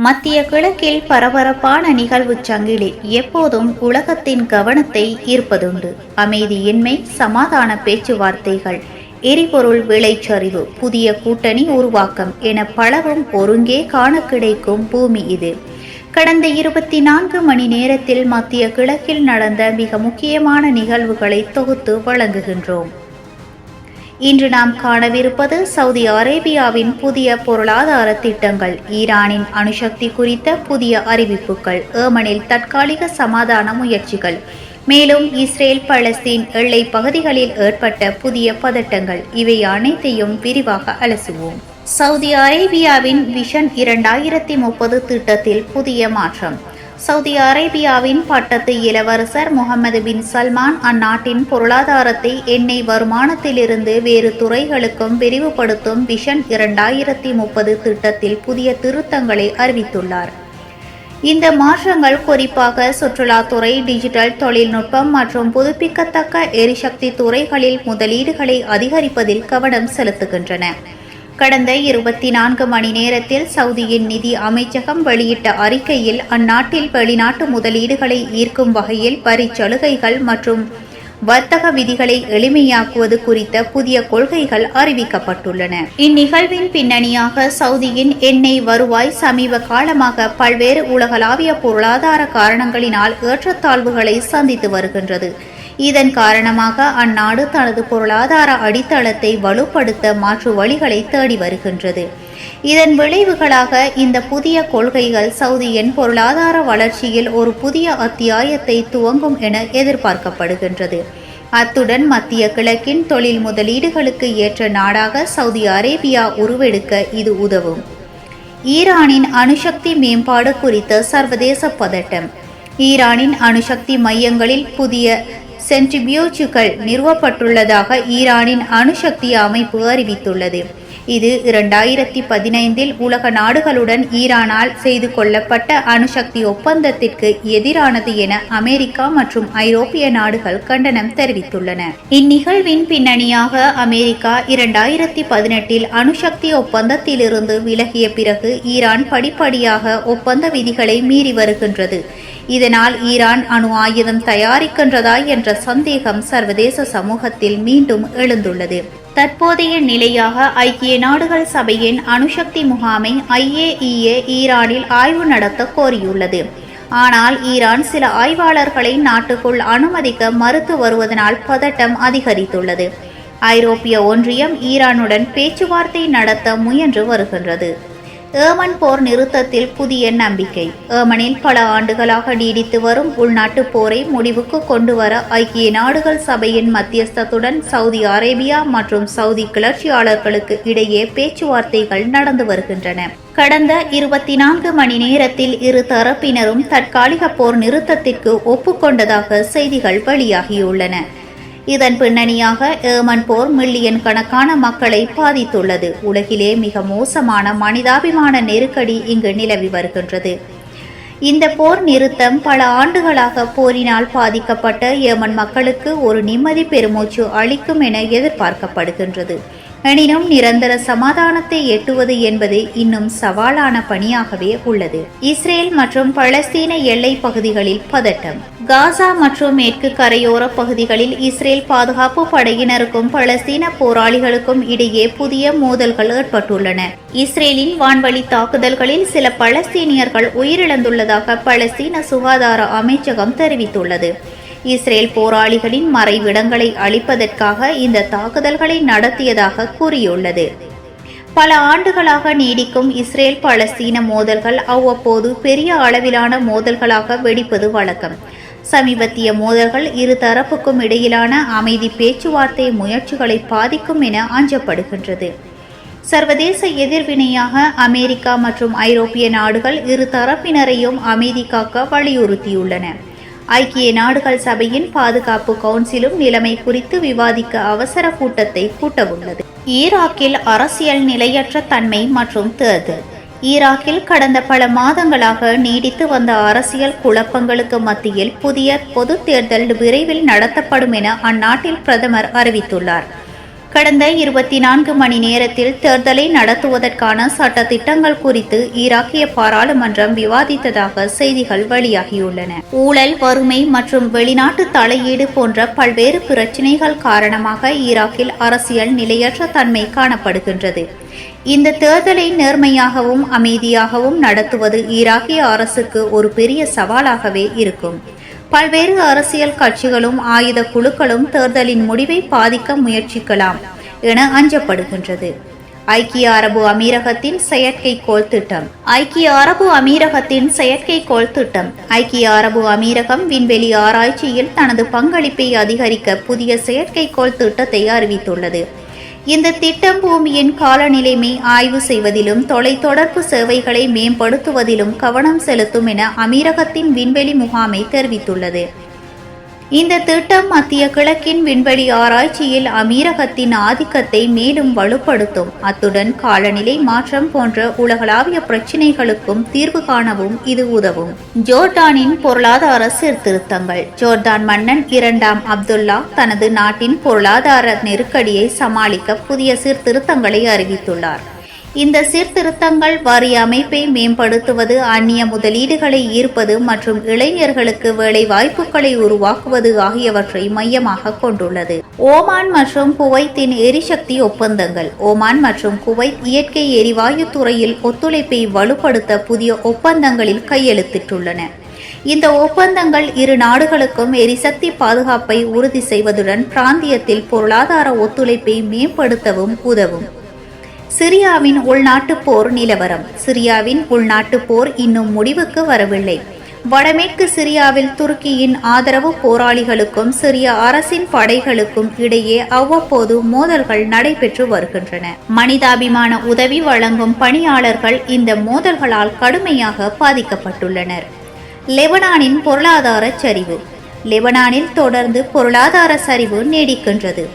மத்திய கிழக்கில் பரபரப்பான நிகழ்வுச் சங்கிலி எப்போதும் உலகத்தின் கவனத்தை ஈர்ப்பதுண்டு. அமைதியின்மை, சமாதான பேச்சுவார்த்தைகள், எரிபொருள் விலைச்சரிவு, புதிய கூட்டணி உருவாக்கம் என பலவும் ஒருங்கே காண கிடைக்கும் பூமி இது. கடந்த 24 மணி நேரத்தில் மத்திய கிழக்கில் நடந்த மிக முக்கியமான நிகழ்வுகளை தொகுத்து வழங்குகின்றோம். இன்று நாம் காணவிருப்பது சவுதி அரேபியாவின் புதிய பொருளாதார திட்டங்கள், ஈரானின் அணுசக்தி குறித்த புதிய அறிவிப்புகள், ஏமனில் தற்காலிக சமாதான முயற்சிகள், மேலும் இஸ்ரேல் பலஸ்தீன் எல்லை பகுதிகளில் ஏற்பட்ட புதிய பதட்டங்கள், இவை அனைத்தையும் விரிவாக அலசுவோம். சவுதி அரேபியாவின் விஷன் 2030 திட்டத்தில் புதிய மாற்றம். சவுதி அரேபியாவின் பட்டத்து இளவரசர் முகமது பின் சல்மான் அந்நாட்டின் பொருளாதாரத்தை எண்ணெய் வருமானத்திலிருந்து வேறு துறைகளுக்கும் விரிவுபடுத்தும் விஷன் 2030 திட்டத்தில் புதிய திருத்தங்களை அறிவித்துள்ளார். இந்த மாற்றங்கள் குறிப்பாக சுற்றுலாத்துறை, டிஜிட்டல் தொழில்நுட்பம் மற்றும் புதுப்பிக்கத்தக்க எரிசக்தி துறைகளில் முதலீடுகளை அதிகரிப்பதில் கவனம் செலுத்துகின்றன. கடந்த 24 மணி நேரத்தில் சவுதியின் நிதி அமைச்சகம் வெளியிட்ட அறிக்கையில் அந்நாட்டில் வெளிநாட்டு முதலீடுகளை ஈர்க்கும் வகையில் வரிச் சலுகைகள் மற்றும் வர்த்தக விதிகளை எளிமையாக்குவது குறித்த புதிய கொள்கைகள் அறிவிக்கப்பட்டுள்ளன. இந்நிகழ்வின் பின்னணியாக சவுதியின் எண்ணெய் வருவாய் சமீப காலமாக பல்வேறு உலகளாவிய பொருளாதார காரணங்களினால் ஏற்றத்தாழ்வுகளை சந்தித்து வருகின்றது. இதன் காரணமாக அந்நாடு தனது பொருளாதார அடித்தளத்தை வலுப்படுத்த மாற்று வழிகளை தேடி வருகின்றது. இதன் விளைவுகளாக இந்த புதிய கொள்கைகள் சவுதியின் பொருளாதார வளர்ச்சியில் ஒரு புதிய அத்தியாயத்தை துவங்கும் என எதிர்பார்க்கப்படுகின்றது. அத்துடன் மத்திய கிழக்கின் தொழில் முதலீடுகளுக்கு ஏற்ற நாடாக சவுதி அரேபியா உருவெடுக்க இது உதவும். ஈரானின் அணுசக்தி மேம்பாடு குறித்த சர்வதேச பதட்டம். ஈரானின் அணுசக்தி மையங்களில் புதிய சென்ட்ரிபியூஜுகள் நிறுவப்பட்டுள்ளதாக ஈரானின் அணுசக்தி அமைப்பு அறிவித்துள்ளது. இது 2015 உலக நாடுகளுடன் ஈரானால் செய்து கொள்ளப்பட்ட அணுசக்தி ஒப்பந்தத்திற்கு எதிரானது என அமெரிக்கா மற்றும் ஐரோப்பிய நாடுகள் கண்டனம் தெரிவித்துள்ளன. இந்நிகழ்வின் பின்னணியாக அமெரிக்கா 2018 அணுசக்தி ஒப்பந்தத்திலிருந்து விலகிய பிறகு ஈரான் படிப்படியாக ஒப்பந்த விதிகளை மீறி வருகின்றது. இதனால் ஈரான் அணு ஆயுதம் தயாரிக்கின்றதா என்ற சந்தேகம் சர்வதேச சமூகத்தில் மீண்டும் எழுந்துள்ளது. தற்போதைய நிலையாக ஐக்கிய நாடுகள் சபையின் அணுசக்தி முகாமை IAEA ஈரானில் ஆய்வு நடத்த கோரியுள்ளது. ஆனால் ஈரான் சில ஆய்வாளர்களை நாட்டுக்குள் அனுமதிக்க மறுத்து வருவதனால் பதட்டம் அதிகரித்துள்ளது. ஐரோப்பிய ஒன்றியம் ஈரானுடன் பேச்சுவார்த்தை நடத்த முயன்று வருகின்றது. ஏமன் போர் நிறுத்தத்தில் புதிய நம்பிக்கை. ஏமனில் பல ஆண்டுகளாக நீடித்து வரும் உள்நாட்டு போரை முடிவுக்கு கொண்டு வர ஐக்கிய நாடுகள் சபையின் மத்தியஸ்தத்துடன் சவுதி அரேபியா மற்றும் சவுதி கிளர்ச்சியாளர்களுக்கு இடையே பேச்சுவார்த்தைகள் நடந்து வருகின்றன. கடந்த 24 மணி நேரத்தில் இரு தரப்பினரும் தற்காலிக போர் நிறுத்தத்திற்கு ஒப்புக்கொண்டதாக செய்திகள் வெளியாகியுள்ளன. இதன் பின்னணியாக ஏமன் போர் மில்லியன் கணக்கான மக்களை பாதித்துள்ளது. உலகிலே மிக மோசமான மனிதாபிமான நெருக்கடி இங்கு நிலவி வருகின்றது. இந்த போர் நிறுத்தம் பல ஆண்டுகளாக போரினால் பாதிக்கப்பட்ட ஏமன் மக்களுக்கு ஒரு நிம்மதி பெருமூச்சு அளிக்கும் என எதிர்பார்க்கப்படுகின்றது. எனினும் நிரந்தர சமாதானத்தை எட்டுவது என்பது இன்னும் சவாலான பணியாகவே உள்ளது. இஸ்ரேல் மற்றும் பலஸ்தீன எல்லை பகுதிகளில் பதட்டம். காசா மற்றும் மேற்கு கரையோர பகுதிகளில் இஸ்ரேல் பாதுகாப்பு படையினருக்கும் பலஸ்தீன போராளிகளுக்கும் இடையே புதிய மோதல்கள் ஏற்பட்டுள்ளன. இஸ்ரேலின் வான்வழி தாக்குதல்களில் சில பலஸ்தீனியர்கள் உயிரிழந்துள்ளதாக பலஸ்தீன சுகாதார அமைச்சகம் தெரிவித்துள்ளது. இஸ்ரேல் போராளிகளின் மறைவிடங்களை அழிப்பதற்காக இந்த தாக்குதல்களை நடத்தியதாக கூறியுள்ளது. பல ஆண்டுகளாக நீடிக்கும் இஸ்ரேல் பலஸ்தீன மோதல்கள் அவ்வப்போது பெரிய அளவிலான மோதல்களாக வெடிப்பது வழக்கம். சமீபத்திய மோதல்கள் இரு தரப்புக்கும் இடையிலான அமைதி பேச்சுவார்த்தை முயற்சிகளை பாதிக்கும் என அஞ்சப்படுகின்றது. சர்வதேச எதிர்வினையாக அமெரிக்கா மற்றும் ஐரோப்பிய நாடுகள் இரு தரப்பினரையும் அமைதி காக்க வலியுறுத்தியுள்ளன. ஐக்கிய நாடுகள் சபையின் பாதுகாப்பு கவுன்சிலும் நிலைமை குறித்து விவாதிக்க அவசர கூட்டத்தை கூட்டவுள்ளது. ஈராக்கில் அரசியல் நிலையற்ற தன்மை மற்றும் தேர்தல். ஈராக்கில் கடந்த பல மாதங்களாக நீடித்து வந்த அரசியல் குழப்பங்களுக்கு மத்தியில் புதிய பொது தேர்தல் விரைவில் நடத்தப்படும் என அந்நாட்டில் பிரதமர் அறிவித்துள்ளார். கடந்த 24 மணி நேரத்தில் தேர்தலை நடத்துவதற்கான சட்ட திட்டங்கள் குறித்து ஈராக்கிய பாராளுமன்றம் விவாதித்ததாக செய்திகள் வெளியாகியுள்ளன. ஊழல், வறுமை மற்றும் வெளிநாட்டு தலையீடு போன்ற பல்வேறு பிரச்சினைகள் காரணமாக ஈராக்கில் அரசியல் நிலையற்ற தன்மை காணப்படுகின்றது. இந்த தேர்தலை நேர்மையாகவும் அமைதியாகவும் நடத்துவது ஈராக்கிய அரசுக்கு ஒரு பெரிய சவாலாகவே இருக்கும். பல்வேறு அரசியல் கட்சிகளும் ஆயுத குழுக்களும் தேர்தலின் முடிவை பாதிக்க முயற்சிக்கலாம் என அஞ்சப்படுகின்றது. ஐக்கிய அரபு அமீரகத்தின் செயற்கைக்கோள் திட்டம். ஐக்கிய அரபு அமீரகம் விண்வெளி ஆராய்ச்சியில் தனது பங்களிப்பை அதிகரிக்க புதிய செயற்கைக்கோள் திட்டத்தை அறிவித்துள்ளது. இந்த திட்டம் பூமியின் காலநிலைமை ஆய்வு செய்வதிலும் தொலைத்தொடர்பு சேவைகளை மேம்படுத்துவதிலும் கவனம் செலுத்தும் என அமீரகத்தின் விண்வெளி முகாமை தெரிவித்துள்ளது. இந்த திட்டம் மத்திய கிழக்கின் விண்வெளி ஆராய்ச்சியில் அமீரகத்தின் ஆதிக்கத்தை மேலும் வலுப்படுத்தும். அத்துடன் காலநிலை மாற்றம் போன்ற உலகளாவிய பிரச்சினைகளுக்கும் தீர்வு காணவும் இது உதவும். ஜோர்டானின் பொருளாதார சீர்திருத்தங்கள். ஜோர்டான் மன்னன் 2ஆம் அப்துல்லா தனது நாட்டின் பொருளாதார நெருக்கடியை சமாளிக்க புதிய சீர்திருத்தங்களை அறிவித்துள்ளார். இந்த சீர்திருத்தங்கள் வரி அமைப்பை மேம்படுத்துவது, அந்நிய முதலீடுகளை ஈர்ப்பது மற்றும் இளைஞர்களுக்கு வேலை வாய்ப்புகளை உருவாக்குவது ஆகியவற்றை மையமாக கொண்டுள்ளது. ஓமான் மற்றும் குவைத்தின் எரிசக்தி ஒப்பந்தங்கள். ஓமான் மற்றும் குவைத் இயற்கை எரிவாயு துறையில் ஒத்துழைப்பை வலுப்படுத்த புதிய ஒப்பந்தங்களில் கையெழுத்திட்டுள்ளன. இந்த ஒப்பந்தங்கள் இரு நாடுகளுக்கும் எரிசக்தி பாதுகாப்பை உறுதி செய்வதுடன் பிராந்தியத்தில் பொருளாதார ஒத்துழைப்பை மேம்படுத்தவும் உதவும். சிரியாவின் உள்நாட்டு போர் நிலவரம். சிரியாவின் உள்நாட்டு போர் இன்னும் முடிவுக்கு வரவில்லை. வடமேற்கு சிரியாவில் துருக்கியின் ஆதரவு போராளிகளுக்கும் சிரிய அரசின் படைகளுக்கும் இடையே அவ்வப்போது மோதல்கள் நடைபெற்று வருகின்றன. மனிதாபிமான உதவி வழங்கும் பணியாளர்கள் இந்த மோதல்களால் கடுமையாக பாதிக்கப்பட்டுள்ளனர். லெபனானின் பொருளாதார சரிவு. லெபனானில் தொடர்ந்து பொருளாதார சரிவு நீடிக்கின்றது.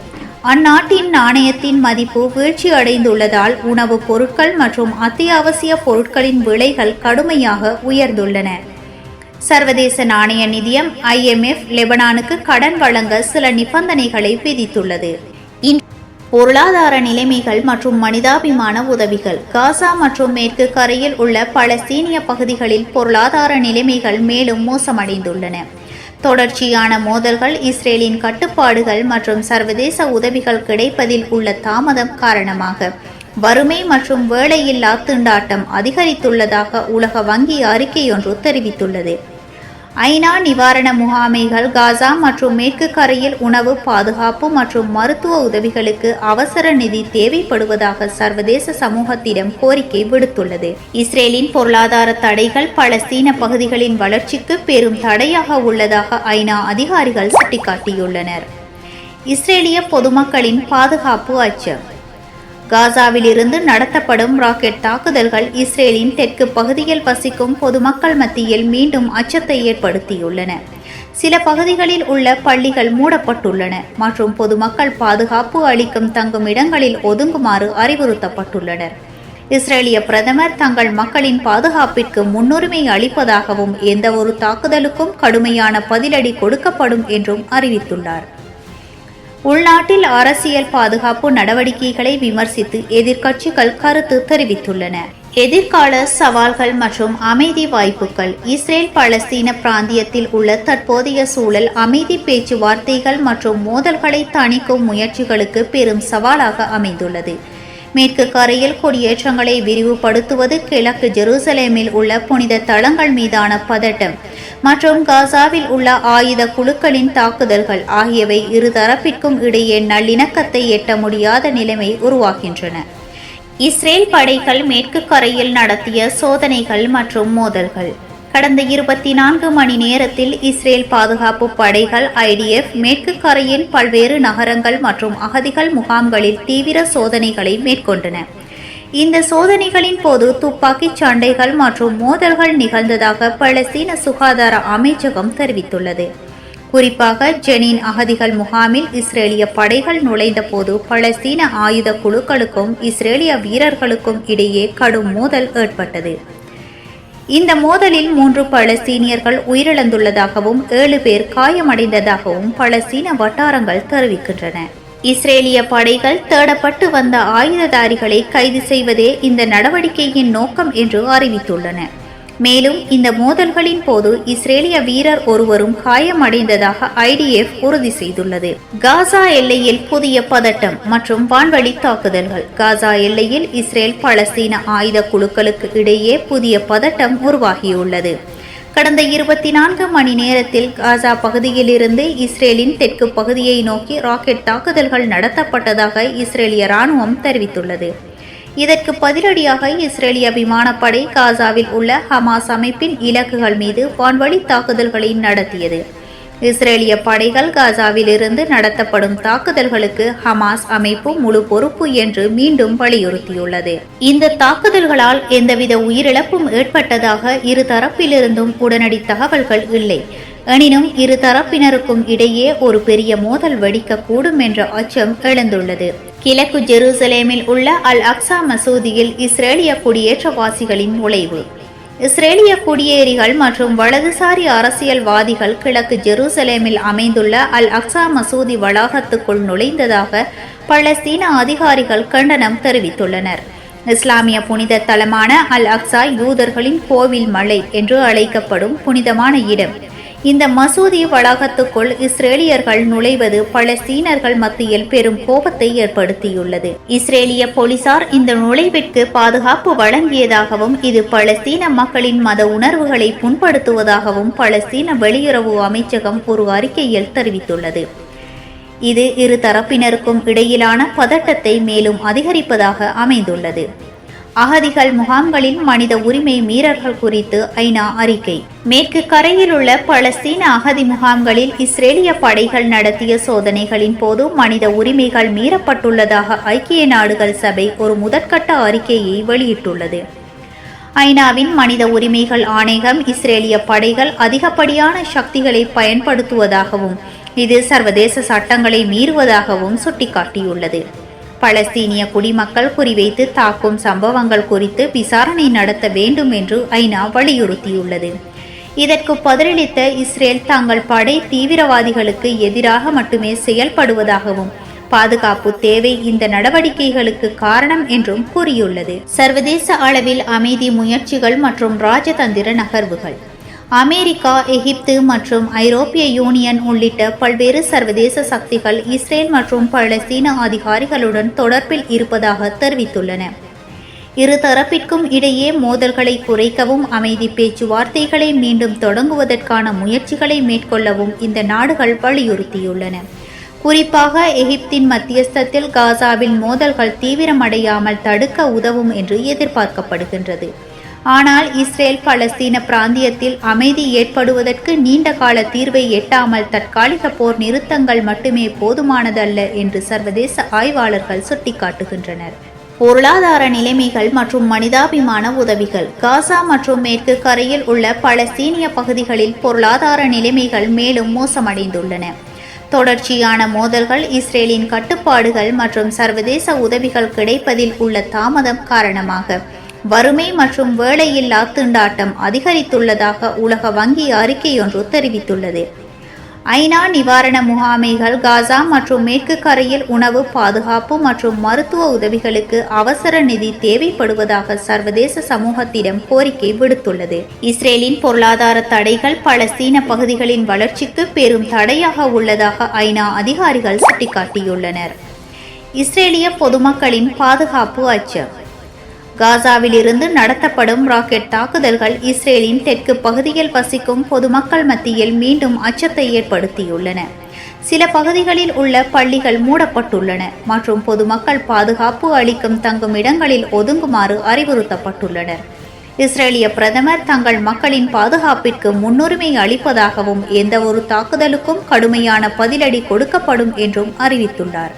அந்நாட்டின் நாணயத்தின் மதிப்பு வீழ்ச்சி அடைந்துள்ளதால் உணவுப் பொருட்கள் மற்றும் அத்தியாவசிய பொருட்களின் விலைகள் கடுமையாக உயர்ந்துள்ளன. சர்வதேச நாணய நிதியம் IMF லெபனானுக்கு கடன் வழங்க சில நிபந்தனைகளை விதித்துள்ளது. பொருளாதார நிலைமைகள் மற்றும் மனிதாபிமான உதவிகள். காசா மற்றும் மேற்கு கரையில் உள்ள பலஸ்தீனிய பகுதிகளில் பொருளாதார நிலைமைகள் மேலும் மோசமடைந்துள்ளன. தொடர்ச்சியான மோதல்கள், இஸ்ரேலின் கட்டுப்பாடுகள் மற்றும் சர்வதேச உதவிகள் கிடைப்பதில் உள்ள தாமதம் காரணமாக வறுமை மற்றும் வேலையில்லா திண்டாட்டம் அதிகரித்துள்ளதாக உலக வங்கி அறிக்கையொன்று தெரிவித்துள்ளது. ஐநா நிவாரண முகாமைகள் காசா மற்றும் மேற்கு கரையில் உணவு பாதுகாப்பு மற்றும் மருத்துவ உதவிகளுக்கு அவசர நிதி தேவைப்படுவதாக சர்வதேச சமூகத்திடம் கோரிக்கை விடுத்துள்ளது. இஸ்ரேலின் பொருளாதார தடைகள் பலஸ்தீன பகுதிகளின் வளர்ச்சிக்கு பெரும் தடையாக உள்ளதாக ஐநா அதிகாரிகள் சுட்டிக்காட்டியுள்ளனர். இஸ்ரேலிய பொதுமக்களின் பாதுகாப்பு அச்சம். காசாவில் இருந்து நடத்தப்படும் ராக்கெட் தாக்குதல்கள் இஸ்ரேலின் தெற்கு பகுதியில் வசிக்கும் பொதுமக்கள் மத்தியில் மீண்டும் அச்சத்தை ஏற்படுத்தியுள்ளன. சில பகுதிகளில் உள்ள பள்ளிகள் மூடப்பட்டுள்ளன மற்றும் பொதுமக்கள் பாதுகாப்பு அளிக்கும் தங்கும் இடங்களில் ஒதுங்குமாறு அறிவுறுத்தப்பட்டுள்ளனர். இஸ்ரேலிய பிரதமர் தங்கள் மக்களின் பாதுகாப்பிற்கு முன்னுரிமை அளிப்பதாகவும் எந்தவொரு தாக்குதலுக்கும் கடுமையான பதிலடி கொடுக்கப்படும் என்றும் அறிவித்துள்ளார். உள்நாட்டில் அரசியல் பாதுகாப்பு நடவடிக்கைகளை விமர்சித்து எதிர்க்கட்சிகள் கருத்து தெரிவித்துள்ளன. எதிர்கால சவால்கள் மற்றும் அமைதி வாய்ப்புகள். இஸ்ரேல் பலஸ்தீன பிராந்தியத்தில் உள்ள தற்போதைய சூழல் அமைதி பேச்சுவார்த்தைகள் மற்றும் மோதல்களை தணிக்கும் முயற்சிகளுக்கு பெரும் சவாலாக அமைந்துள்ளது. மேற்கு கரையில் குடியேற்றங்களை விரிவுபடுத்துவது, கிழக்கு ஜெருசலேமில் உள்ள புனித தளங்கள் மீதான பதட்டம் மற்றும் காசாவில் உள்ள ஆயுத குழுக்களின் தாக்குதல்கள் ஆகியவை இருதரப்பிற்கும் இடையே நல்லிணக்கத்தை எட்ட முடியாத நிலைமை உருவாகின்றன. இஸ்ரேல் படைகள் மேற்கு கரையில் நடத்திய சோதனைகள் மற்றும் மோதல்கள். கடந்த 24 மணி நேரத்தில் இஸ்ரேல் பாதுகாப்பு படைகள் IDF மேற்கு கரையின் பல்வேறு நகரங்கள் மற்றும் அகதிகள் முகாம்களில் தீவிர சோதனைகளை மேற்கொண்டன. இந்த சோதனைகளின் போது துப்பாக்கிச் சண்டைகள் மற்றும் மோதல்கள் நிகழ்ந்ததாக பலஸ்தீன சுகாதார அமைச்சகம் தெரிவித்துள்ளது. குறிப்பாக ஜெனின் அகதிகள் முகாமில் இஸ்ரேலிய படைகள் நுழைந்த போது பலஸ்தீன ஆயுத குழுக்களுக்கும் இஸ்ரேலிய வீரர்களுக்கும் இடையே கடும் மோதல் ஏற்பட்டது. இந்த மோதலில் 3 பலஸ்தீனியர்கள் உயிரிழந்துள்ளதாகவும் 7 பேர் காயமடைந்ததாகவும் பலஸ்தீன வட்டாரங்கள் தெரிவிக்கின்றன. இஸ்ரேலிய படைகள் தேடப்பட்டு வந்த ஆயுததாரிகளை கைது செய்வதே இந்த நடவடிக்கையின் நோக்கம் என்று அறிவித்துள்ளன. மேலும் இந்த மோதல்களின் போது இஸ்ரேலிய வீரர் ஒருவரும் காயமடைந்ததாக IDF உறுதி செய்துள்ளது. காசா எல்லையில் புதிய பதட்டம் மற்றும் வான்வழி தாக்குதல்கள். காசா எல்லையில் இஸ்ரேல் பாலஸ்தீன ஆயுத குழுக்களுக்கு இடையே புதிய பதட்டம் உருவாகியுள்ளது. கடந்த 24 மணி நேரத்தில் காசா பகுதியிலிருந்து இஸ்ரேலின் தெற்கு பகுதியை நோக்கி ராக்கெட் தாக்குதல்கள் நடத்தப்பட்டதாக இஸ்ரேலிய ராணுவம் தெரிவித்துள்ளது. இதற்கு பதிலடியாக இஸ்ரேலிய விமானப்படை காசாவில் உள்ள ஹமாஸ் அமைப்பின் இலக்குகள் மீது வான்வழி தாக்குதல்களை நடத்தியது. இஸ்ரேலிய படைகள் காசாவில் இருந்து நடத்தப்படும் தாக்குதல்களுக்கு ஹமாஸ் அமைப்பு முழு பொறுப்பு என்று மீண்டும் வலியுறுத்தியுள்ளது. இந்த தாக்குதல்களால் எந்தவித உயிரிழப்பும் ஏற்பட்டதாக இரு தரப்பிலிருந்தும் உடனடி தகவல்கள் இல்லை. எனினும் இரு தரப்பினருக்கும் இடையே ஒரு பெரிய மோதல் வெடிக்கக்கூடும் என்ற அச்சம் எழுந்துள்ளது. கிழக்கு ஜெருசலேமில் உள்ள அல் அக்ஸா மசூதியில் இஸ்ரேலிய குடியேற்றவாசிகளின் நுழைவு. இஸ்ரேலிய குடியேறிகள் மற்றும் வலதுசாரி அரசியல்வாதிகள் கிழக்கு ஜெருசலேமில் அமைந்துள்ள அல் அக்ஸா மசூதி வளாகத்துக்குள் நுழைந்ததாக பாலஸ்தீன அதிகாரிகள் கண்டனம் தெரிவித்துள்ளனர். இஸ்லாமிய புனித தலமான அல் அக்ஸா யூதர்களின் கோவில் மலை என்று அழைக்கப்படும் புனிதமான இடம். இந்த மசூதி வளாகத்துக்குள் இஸ்ரேலியர்கள் நுழைவது பாலஸ்தீனர்கள் மத்தியில் பெரும் கோபத்தை ஏற்படுத்தியுள்ளது. இஸ்ரேலிய போலீசார் இந்த நுழைவிற்கு பாதுகாப்பு வழங்கியதாகவும் இது பாலஸ்தீன மக்களின் மத உணர்வுகளை புண்படுத்துவதாகவும் பாலஸ்தீன வெளியுறவு அமைச்சகம் ஒரு அறிக்கையில் தெரிவித்துள்ளது. இது இரு தரப்பினருக்கும் இடையிலான பதட்டத்தை மேலும் அதிகரிப்பதாக அமைந்துள்ளது. அகதிகள் முகாம்களில் மனித உரிமை மீறல்கள் குறித்து ஐநா அறிக்கை. மேற்கு கரையில் உள்ள பாலஸ்தீன அகதி முகாம்களில் இஸ்ரேலிய படைகள் நடத்திய சோதனைகளின் போது மனித உரிமைகள் மீறப்பட்டுள்ளதாக ஐக்கிய நாடுகள் சபை ஒரு முதற்கட்ட அறிக்கையை வெளியிட்டுள்ளது. ஐநாவின் மனித உரிமைகள் ஆணையம் இஸ்ரேலிய படைகள் அதிகப்படியான சக்திகளை பயன்படுத்துவதாகவும் இது சர்வதேச சட்டங்களை மீறுவதாகவும் சுட்டிக்காட்டியுள்ளது. பலஸ்தீனிய குடிமக்கள் குறிவைத்து தாக்கும் சம்பவங்கள் குறித்து விசாரணை நடத்த வேண்டும் என்று ஐநா வலியுறுத்தியுள்ளது. இதற்கு பதிலளித்த இஸ்ரேல் தங்கள் படை தீவிரவாதிகளுக்கு எதிராக மட்டுமே செயல்படுவதாகவும் பாதுகாப்பு தேவை இந்த நடவடிக்கைகளுக்கு காரணம் என்றும் கூறியுள்ளது. சர்வதேச அளவில் அமைதி முயற்சிகள் மற்றும் ராஜதந்திர நகர்வுகள். அமெரிக்கா, எகிப்து மற்றும் ஐரோப்பிய யூனியன் உள்ளிட்ட பல்வேறு சர்வதேச சக்திகள் இஸ்ரேல் மற்றும் பாலஸ்தீன அதிகாரிகளுடன் தொடர்பில் இருப்பதாக தெரிவித்துள்ளன. இரு தரப்பிற்கும் இடையே மோதல்களை குறைக்கவும் அமைதி பேச்சுவார்த்தைகளை மீண்டும் தொடங்குவதற்கான முயற்சிகளை மேற்கொள்ளவும் இந்த நாடுகள் வலியுறுத்தியுள்ளன. குறிப்பாக எகிப்தின் மத்தியஸ்தத்தில் காசாவில் மோதல்கள் தீவிரமடையாமல் தடுக்க உதவும் என்று எதிர்பார்க்கப்படுகின்றது. ஆனால் இஸ்ரேல் பாலஸ்தீன பிராந்தியத்தில் அமைதி ஏற்படுவதற்கு நீண்ட கால தீர்வை எட்டாமல் தற்காலிக போர் நிறுத்தங்கள் மட்டுமே போதுமானதல்ல என்று சர்வதேச ஆய்வாளர்கள் சுட்டிக்காட்டுகின்றனர். பொருளாதார நிலைமைகள் மற்றும் மனிதாபிமான உதவிகள். காசா மற்றும் மேற்கு கரையில் உள்ள பாலஸ்தீனிய பகுதிகளில் பொருளாதார நிலைமைகள் மேலும் மோசமடைந்துள்ளன. தொடர்ச்சியான மோதல்கள், இஸ்ரேலின் கட்டுப்பாடுகள் மற்றும் சர்வதேச உதவிகள் கிடைப்பதில் உள்ள தாமதம் காரணமாக வறுமை மற்றும் வேலையில்லா திண்டாட்டம் அதிகரித்துள்ளதாக உலக வங்கி அறிக்கையொன்று தெரிவித்துள்ளது. ஐநா நிவாரண முகாமைகள் காசா மற்றும் மேற்கு கரையில் உணவு பாதுகாப்பு மற்றும் மருத்துவ உதவிகளுக்கு அவசர நிதி தேவைப்படுவதாக சர்வதேச சமூகத்திடம் கோரிக்கை விடுத்துள்ளது. இஸ்ரேலின் பொருளாதார தடைகள் பாலஸ்தீன பகுதிகளின் வளர்ச்சிக்கு பெரும் தடையாக உள்ளதாக ஐநா அதிகாரிகள் சுட்டிக்காட்டியுள்ளனர். இஸ்ரேலிய பொதுமக்களின் பாதுகாப்பு அச்சம். காசாவில் இருந்து நடத்தப்படும் ராக்கெட் தாக்குதல்கள் இஸ்ரேலின் தெற்கு பகுதியில் வசிக்கும் பொதுமக்கள் மத்தியில் மீண்டும் அச்சத்தை ஏற்படுத்தியுள்ளன. சில பகுதிகளில் உள்ள பள்ளிகள் மூடப்பட்டுள்ளன மற்றும் பொதுமக்கள் பாதுகாப்பு அளிக்கும் தங்கும் இடங்களில் ஒதுங்குமாறு அறிவுறுத்தப்பட்டுள்ளனர். இஸ்ரேலிய பிரதமர் தங்கள் மக்களின் பாதுகாப்பிற்கு முன்னுரிமை அளிப்பதாகவும் எந்தவொரு தாக்குதலுக்கும் கடுமையான பதிலடி கொடுக்கப்படும் என்றும் அறிவித்துள்ளார்.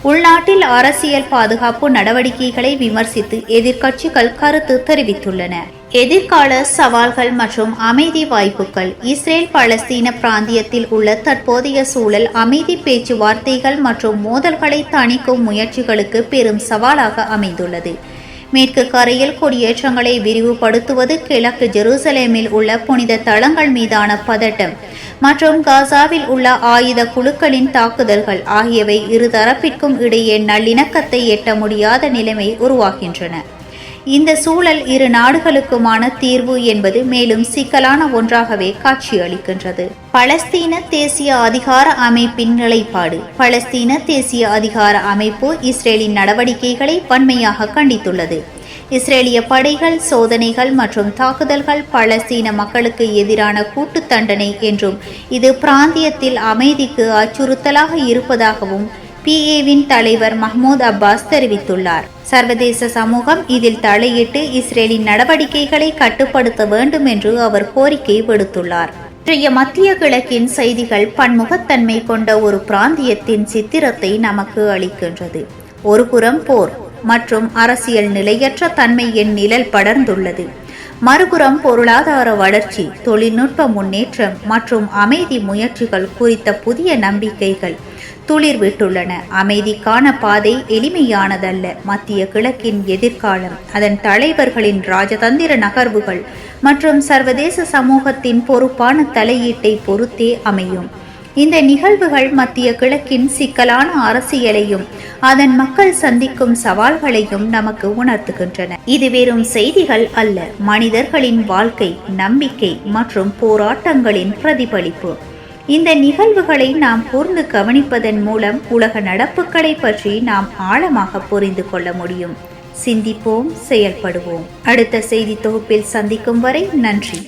உள்நாட்டில் அரசியல் பாதுகாப்பு நடவடிக்கைகளை விமர்சித்து எதிர்க்கட்சிகள் கருத்து தெரிவித்துள்ளன. எதிர்கால சவால்கள் மற்றும் அமைதி வாய்ப்புகள். இஸ்ரேல் பாலஸ்தீன பிராந்தியத்தில் உள்ள தற்போதைய சூழல் அமைதி பேச்சுவார்த்தைகள் மற்றும் மோதல்களை தணிக்கும் முயற்சிகளுக்கு பெரும் சவாலாக அமைந்துள்ளது. மேற்கு கரையில் கொடியேற்றங்களை விரிவுபடுத்துவது, கிழக்கு ஜெருசலேமில் உள்ள புனித தளங்கள் மீதான பதட்டம் மற்றும் காசாவில் உள்ள ஆயுத குழுக்களின் தாக்குதல்கள் ஆகியவை இருதரப்பிற்கும் இடையே நல்லிணக்கத்தை எட்ட முடியாத நிலைமை உருவாகின்றன. இந்த சூழல் இரு நாடுகளுக்குமான தீர்வு என்பது மேலும் சிக்கலான ஒன்றாகவே காட்சியளிக்கின்றது. பலஸ்தீன தேசிய அதிகார அமைப்பின் நிலைப்பாடு. பலஸ்தீன தேசிய அதிகார அமைப்பு இஸ்ரேலின் நடவடிக்கைகளை வன்மையாக கண்டித்துள்ளது. இஸ்ரேலிய படைகள் சோதனைகள் மற்றும் தாக்குதல்கள் பலஸ்தீன மக்களுக்கு எதிரான கூட்டு தண்டனை என்றும் இது பிராந்தியத்தில் அமைதிக்கு அச்சுறுத்தலாக இருப்பதாகவும் PA-வின் தலைவர் மஹ்மூத் அப்பாஸ் தெரிவித்துள்ளார். சர்வதேச சமூகம் இதில் தலையிட்டு இஸ்ரேலின் நடவடிக்கைகளை கட்டுப்படுத்த வேண்டும் என்று அவர் கோரிக்கை விடுத்துள்ளார். இன்றைய மத்திய கிழக்கின் செய்திகள் பன்முகத்தன்மை கொண்ட ஒரு பிராந்தியத்தின் சித்திரத்தை நமக்கு அளிக்கின்றது. ஒருபுறம் போர் மற்றும் அரசியல் நிலையற்ற தன்மையின் நிழல் படர்ந்துள்ளது. மறுபுறம் பொருளாதார வளர்ச்சி, தொழில்நுட்ப முன்னேற்றம் மற்றும் அமைதி முயற்சிகள் குறித்த புதிய நம்பிக்கைகள் துளிர்விட்டுள்ளன. அமைதிக்கான பாதை எளிமையானதல்ல. மத்திய கிழக்கின் எதிர்காலம் அதன் தலைவர்களின் ராஜதந்திர நகர்வுகள் மற்றும் சர்வதேச சமூகத்தின் பொறுப்பான தலையீட்டை பொறுத்தே அமையும். இந்த நிகழ்வுகள் மத்திய கிழக்கின் சிக்கலான அரசியலையும் அதன் மக்கள் சந்திக்கும் சவால்களையும் நமக்கு உணர்த்துகின்றன. இது வெறும் செய்திகள் அல்ல, மனிதர்களின் வாழ்க்கை, நம்பிக்கை மற்றும் போராட்டங்களின் பிரதிபலிப்பு. இந்த நிகழ்வுகளை நாம் கூர்ந்து கவனிப்பதன் மூலம் உலக நடப்புகளை பற்றி நாம் ஆழமாக புரிந்து கொள்ள முடியும். சிந்திப்போம், செயல்படுவோம். அடுத்த செய்தி தொகுப்பில் சந்திக்கும் வரை நன்றி.